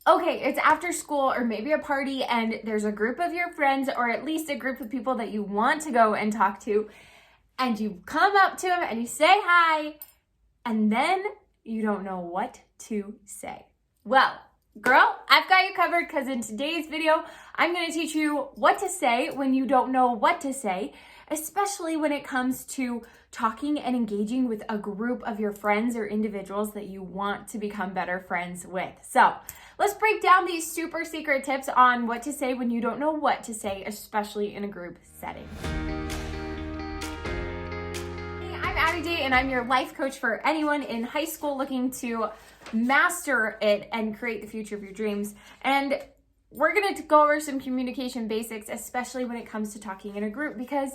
okay, it's after school or maybe a party and there's a group of your friends or at least a group of people that you want to go and talk to, and you come up to them and you say hi, and then you don't know what to say. Well, girl, I've got you covered because in today's video, I'm going to teach you what to say when you don't know what to say, especially when it comes to talking and engaging with a group of your friends or individuals that you want to become better friends with. So let's break down these super secret tips on what to say when you don't know what to say, especially in a group setting. I'm Abby D, and I'm your life coach for anyone in high school looking to master it and create the future of your dreams. And we're going to go over some communication basics, especially when it comes to talking in a group, because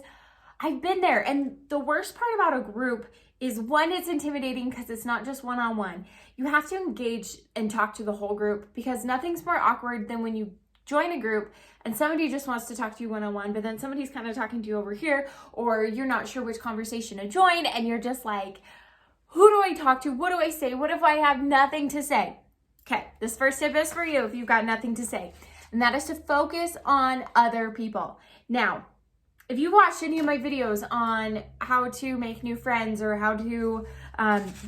I've been there. And the worst part about a group is, one, it's intimidating because it's not just one-on-one. You have to engage and talk to the whole group, because nothing's more awkward than when you join a group and somebody just wants to talk to you one-on-one, but then somebody's kind of talking to you over here, or you're not sure which conversation to join, and you're just like, who do I talk to? What do I say? What if I have nothing to say? Okay, this first tip is for you if you've got nothing to say, and that is to focus on other people. Now, if you watched any of my videos on how to make new friends or how to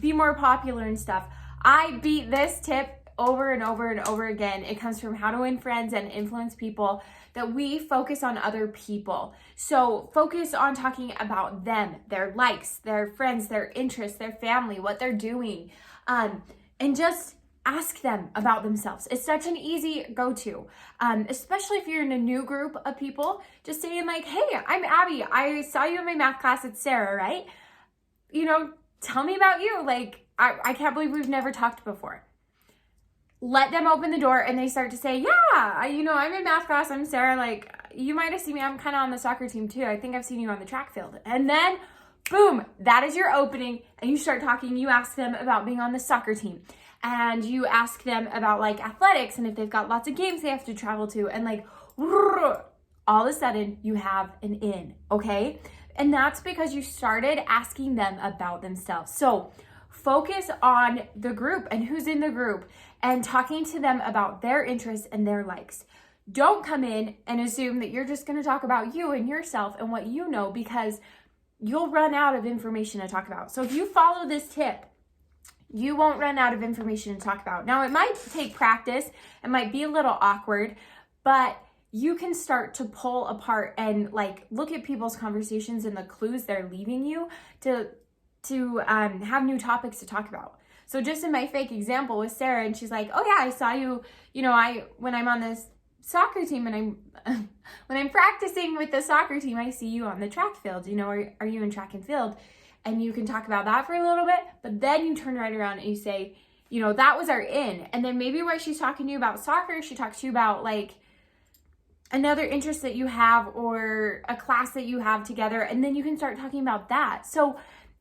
be more popular and stuff, I beat this tip over and over and over again. It comes from How to Win Friends and Influence People, that we focus on other people. So focus on talking about them, their likes, their friends, their interests, their family, what they're doing, and just ask them about themselves. It's such an easy go-to, especially if you're in a new group of people. Just saying like, hey, I'm Abby. I saw you in my math class. It's Sarah, right? You know, tell me about you. Like, I can't believe we've never talked before. Let them open the door and they start to say, yeah, I'm in math class. I'm Sarah. Like, you might have seen me. I'm kind of on the soccer team too. I think I've seen you on the track field. And then boom, that is your opening. And you start talking. You ask them about being on the soccer team. And you ask them about like athletics and if they've got lots of games they have to travel to. And like, all of a sudden you have an in, okay? And that's because you started asking them about themselves. So focus on the group and who's in the group and talking to them about their interests and their likes. Don't come in and assume that you're just going to talk about you and yourself and what you know, because you'll run out of information to talk about. So if you follow this tip, you won't run out of information to talk about. Now, it might take practice. It might be a little awkward, but you can start to pull apart and like look at people's conversations and the clues they're leaving you to have new topics to talk about. So just in my fake example with Sarah, and she's like, oh yeah, I saw you, when I'm on this soccer team and when I'm practicing with the soccer team, I see you on the track field. Are you in track and field? And you can talk about that for a little bit, but then you turn right around and you say, that was our in. And then maybe while she's talking to you about soccer, she talks to you about like another interest that you have or a class that you have together. And then you can start talking about that. So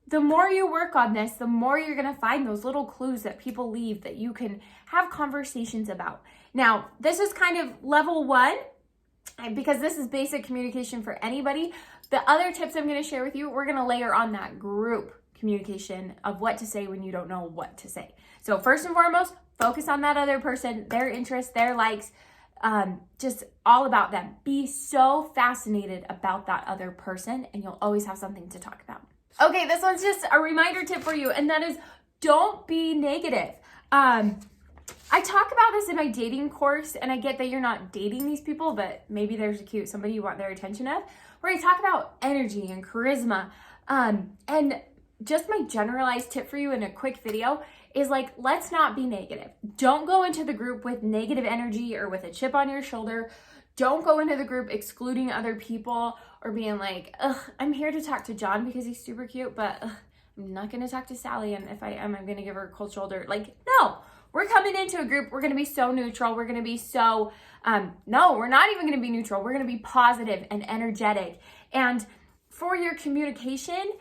the more you work on this, the more you're going to find those little clues that people leave that you can have conversations about. Now, this is kind of level 1, because this is basic communication for anybody. The other tips I'm going to share with you, we're going to layer on that group communication of what to say when you don't know what to say. So first and foremost, focus on that other person, their interests, their likes, just all about them. Be so fascinated about that other person, and you'll always have something to talk about. Okay, this one's just a reminder tip for you, and that is, don't be negative. I talk about this in my dating course, and I get that you're not dating these people, but maybe there's somebody you want their attention of, where I talk about energy and charisma. And just my generalized tip for you in a quick video is like, let's not be negative. Don't go into the group with negative energy or with a chip on your shoulder. Don't go into the group excluding other people or being like, ugh, I'm here to talk to John because he's super cute, but I'm not going to talk to Sally. And if I am, I'm going to give her a cold shoulder. Like, no, we're coming into a group. We're going to be so neutral. We're going to be so, no, we're not even going to be neutral. We're going to be positive and energetic. And for your communication,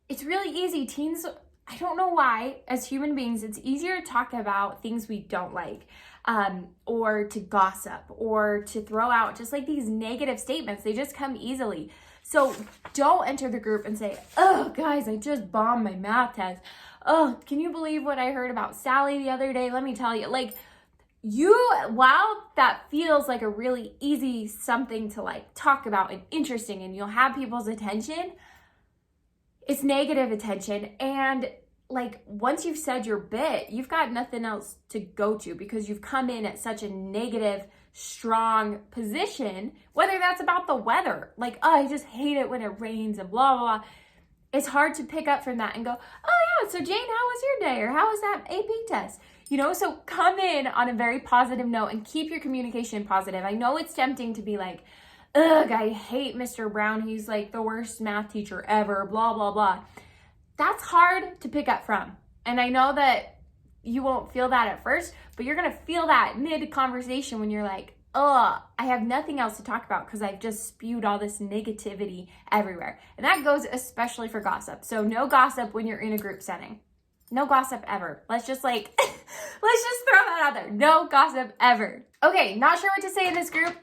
it's really easy. Teens, I don't know why, as human beings, it's easier to talk about things we don't like, or to gossip, or to throw out just like these negative statements. They just come easily. So don't enter the group and say, oh, guys, I just bombed my math test. Oh, can you believe what I heard about Sally the other day? Let me tell you, like, while that feels like a really easy something to like talk about and interesting and you'll have people's attention, it's negative attention. And like once you've said your bit, you've got nothing else to go to because you've come in at such a negative, strong position, whether that's about the weather, like, oh, I just hate it when it rains and blah, blah, blah. It's hard to pick up from that and go, oh yeah, so Jane, how was your day? Or how was that AP test? You know, so come in on a very positive note and keep your communication positive. I know it's tempting to be like, ugh, I hate Mr. Brown. He's like the worst math teacher ever, blah, blah, blah. That's hard to pick up from. And I know that you won't feel that at first, but you're going to feel that mid-conversation when you're like, I have nothing else to talk about because I've just spewed all this negativity everywhere. And that goes especially for gossip. So no gossip when you're in a group setting. No gossip ever. Let's just throw that out there. No gossip ever. Okay, not sure what to say in this group.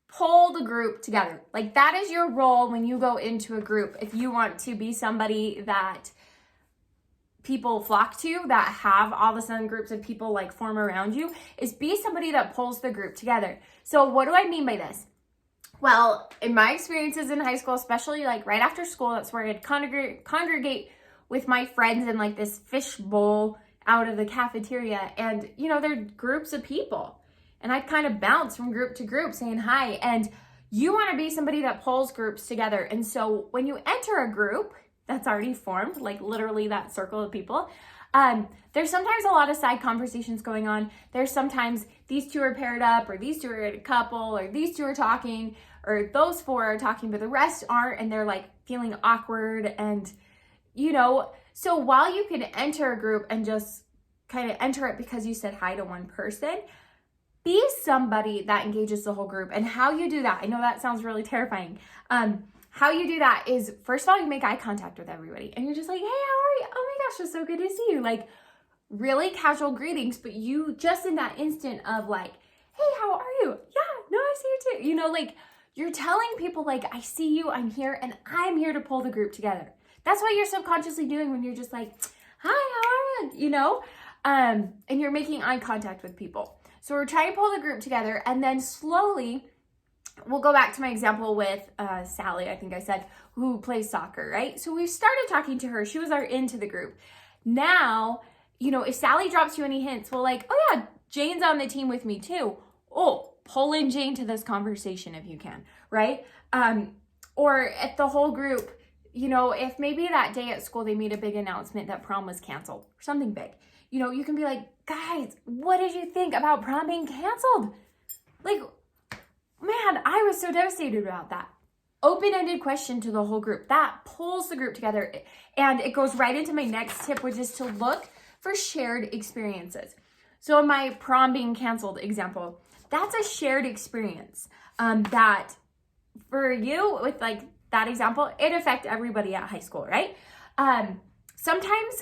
Pull the group together. Like that is your role when you go into a group. If you want to be somebody that people flock to, that have all of a sudden groups of people like form around you, is be somebody that pulls the group together. So what do I mean by this? Well, in my experiences in high school, especially like right after school, that's where I'd congregate with my friends in like this fish bowl out of the cafeteria. And, you know, they're groups of people. And I'd kind of bounce from group to group saying hi. And you want to be somebody that pulls groups together. And so when you enter a group that's already formed, like literally that circle of people, there's sometimes a lot of side conversations going on. There's sometimes these two are paired up, or these two are a couple, or these two are talking, or those four are talking, but the rest aren't, and they're like feeling awkward. And, you know, so while you can enter a group and just kind of enter it because you said hi to one person, be somebody that engages the whole group. And how you do that, I know that sounds really terrifying. How you do that is, first of all, you make eye contact with everybody. And you're just like, hey, how are you? Oh my gosh, it's so good to see you. Like, really casual greetings, but you just in that instant of like, hey, how are you? Yeah, no, I see you too. You know, like, you're telling people like, I see you, I'm here, and I'm here to pull the group together. That's what you're subconsciously doing when you're just like, hi, how are you? You know? And you're making eye contact with people. So we're trying to pull the group together, and then slowly, we'll go back to my example with Sally, I think I said, who plays soccer, right? So we started talking to her. She was our into the group. Now, you know, if Sally drops you any hints, well, like, oh yeah, Jane's on the team with me too. Oh, pull in Jane to this conversation if you can, right? Or if the whole group, you know, if maybe that day at school they made a big announcement that prom was canceled, or something big, you know, you can be like, guys, what did you think about prom being canceled? Like, man, I was so devastated about that. Open-ended question to the whole group. That pulls the group together. And it goes right into my next tip, which is to look for shared experiences. So in my prom being canceled example, that's a shared experience that for you, with like that example, it affects everybody at high school, right? Sometimes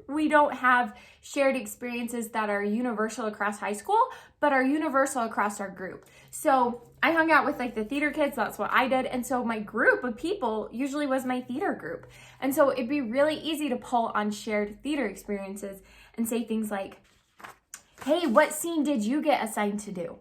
we don't have shared experiences that are universal across high school, but are universal across our group. So I hung out with like the theater kids, that's what I did. And so my group of people usually was my theater group. And so it'd be really easy to pull on shared theater experiences and say things like, hey, what scene did you get assigned to do?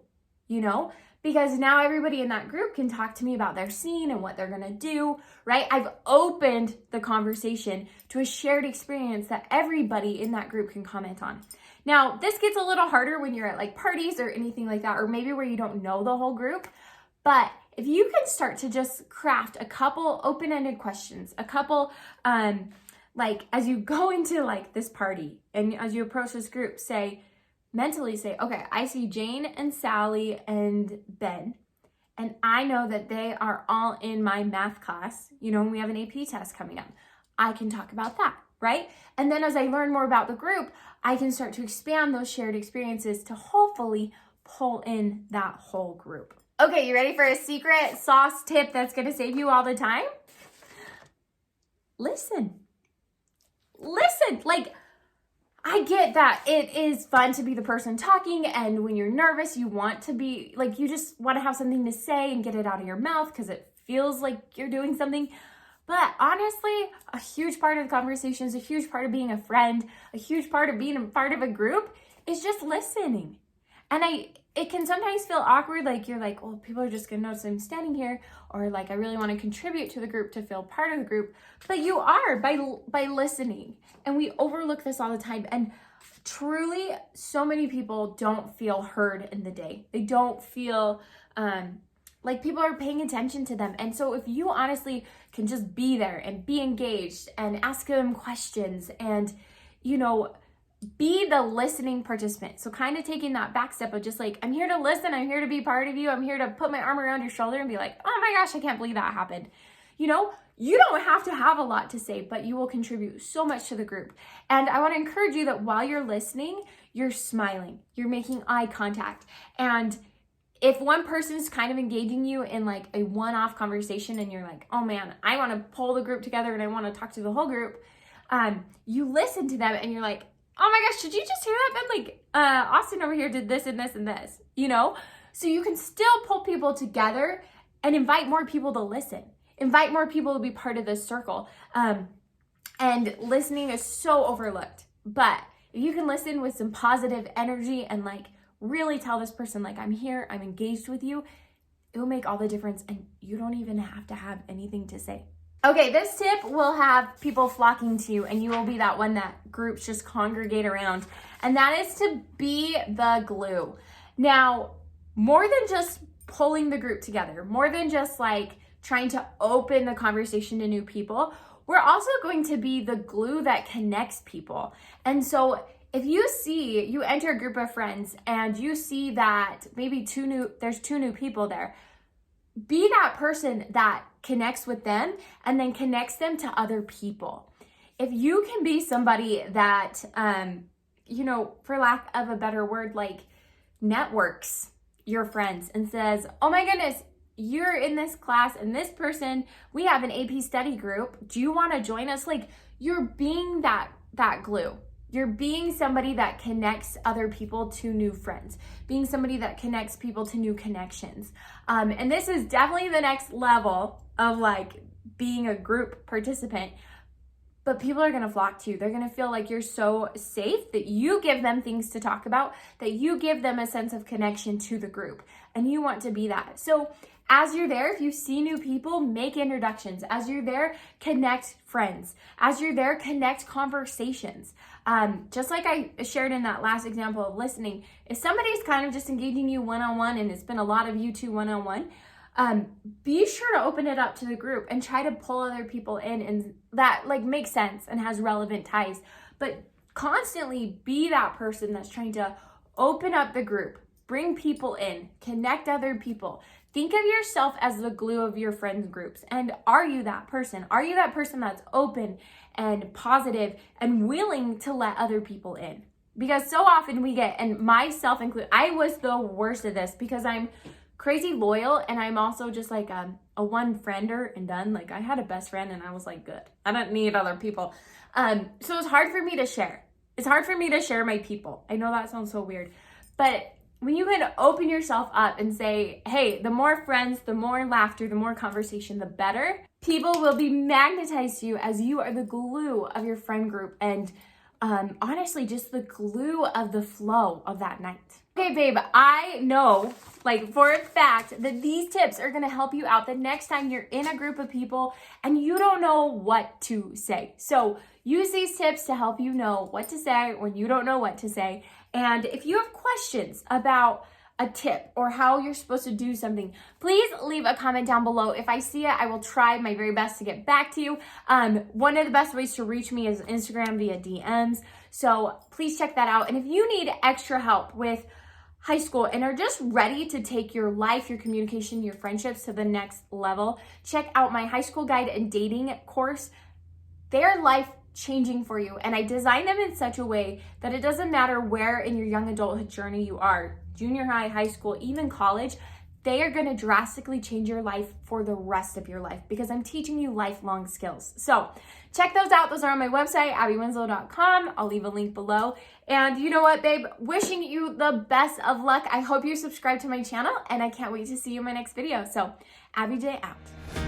You know, because now everybody in that group can talk to me about their scene and what they're gonna do, right? I've opened the conversation to a shared experience that everybody in that group can comment on. Now, this gets a little harder when you're at like parties or anything like that, or maybe where you don't know the whole group. But if you can start to just craft a couple open-ended questions, a couple, like as you go into like this party and as you approach this group, mentally say, okay, I see Jane and Sally and Ben, and I know that they are all in my math class, you know, and we have an AP test coming up. I can talk about that, right? And then as I learn more about the group, I can start to expand those shared experiences to hopefully pull in that whole group. Okay, you ready for a secret sauce tip that's gonna save you all the time? Listen. Like, I get that it is fun to be the person talking, and when you're nervous, you want to be, like, you just want to have something to say and get it out of your mouth because it feels like you're doing something. But honestly, a huge part of the conversation is a huge part of being a friend, a huge part of being a part of a group is just listening. And it can sometimes feel awkward, like you're like, well, people are just gonna notice I'm standing here, or like I really want to contribute to the group to feel part of the group. But you are by listening. And we overlook this all the time. And truly, so many people don't feel heard in the day. They don't feel like people are paying attention to them. And so if you honestly can just be there and be engaged and ask them questions and, be the listening participant. So kind of taking that back step of just like, I'm here to listen. I'm here to be part of you. I'm here to put my arm around your shoulder and be like, oh my gosh, I can't believe that happened. You don't have to have a lot to say, but you will contribute so much to the group. And I want to encourage you that while you're listening, you're smiling, you're making eye contact. And if one person's kind of engaging you in like a one-off conversation and you're like, oh man, I want to pull the group together and I want to talk to the whole group, you listen to them and you're like, oh my gosh, did you just hear that? Ben? Like, Austin over here did this and this and this, So you can still pull people together and invite more people to listen. Invite more people to be part of this circle. And listening is so overlooked. But if you can listen with some positive energy and like really tell this person, like, I'm here, I'm engaged with you, it will make all the difference. And you don't even have to have anything to say. Okay, this tip will have people flocking to you, and you will be that one that groups just congregate around. And that is to be the glue. Now, more than just pulling the group together, more than just like trying to open the conversation to new people, we're also going to be the glue that connects people. And so if you enter a group of friends and you see that maybe there's two new people there, be that person that connects with them and then connects them to other people. If you can be somebody that, for lack of a better word, like networks your friends and says, oh my goodness, you're in this class and this person, we have an AP study group. Do you want to join us? Like, you're being that glue. You're being somebody that connects other people to new friends, being somebody that connects people to new connections. And this is definitely the next level of like being a group participant, but people are going to flock to you. They're going to feel like you're so safe that you give them things to talk about, that you give them a sense of connection to the group, and you want to be that. So as you're there, if you see new people, make introductions. As you're there, connect friends. As you're there, connect conversations. Just like I shared in that last example of listening, if somebody's kind of just engaging you one-on-one and it's been a lot of you two one-on-one, be sure to open it up to the group and try to pull other people in, and that like makes sense and has relevant ties. But constantly be that person that's trying to open up the group, bring people in, connect other people. Think of yourself as the glue of your friends groups. And are you that person? Are you that person that's open and positive and willing to let other people in? Because so often we get, and myself included, I was the worst at this because I'm crazy loyal and I'm also just like a one-friender and done. Like, I had a best friend and I was like, good. I don't need other people. So it's hard for me to share. It's hard for me to share my people. I know that sounds so weird, but when you can open yourself up and say, hey, the more friends, the more laughter, the more conversation, the better, people will be magnetized to you as you are the glue of your friend group and honestly, just the glue of the flow of that night. Okay, babe, I know, like for a fact, that these tips are gonna help you out the next time you're in a group of people and you don't know what to say. So use these tips to help you know what to say when you don't know what to say. And if you have questions about a tip or how you're supposed to do something, please leave a comment down below. If I see it, I will try my very best to get back to you. One of the best ways to reach me is Instagram via DMs. So please check that out. And if you need extra help with high school and are just ready to take your life, your communication, your friendships to the next level, check out my high school guide and dating course. They're life-changing for you. And I designed them in such a way that it doesn't matter where in your young adulthood journey you are, junior high, high school, even college, they are going to drastically change your life for the rest of your life because I'm teaching you lifelong skills. So check those out. Those are on my website, abbywinslow.com. I'll leave a link below. And you know what, babe? Wishing you the best of luck. I hope you subscribe to my channel and I can't wait to see you in my next video. So Abby J out.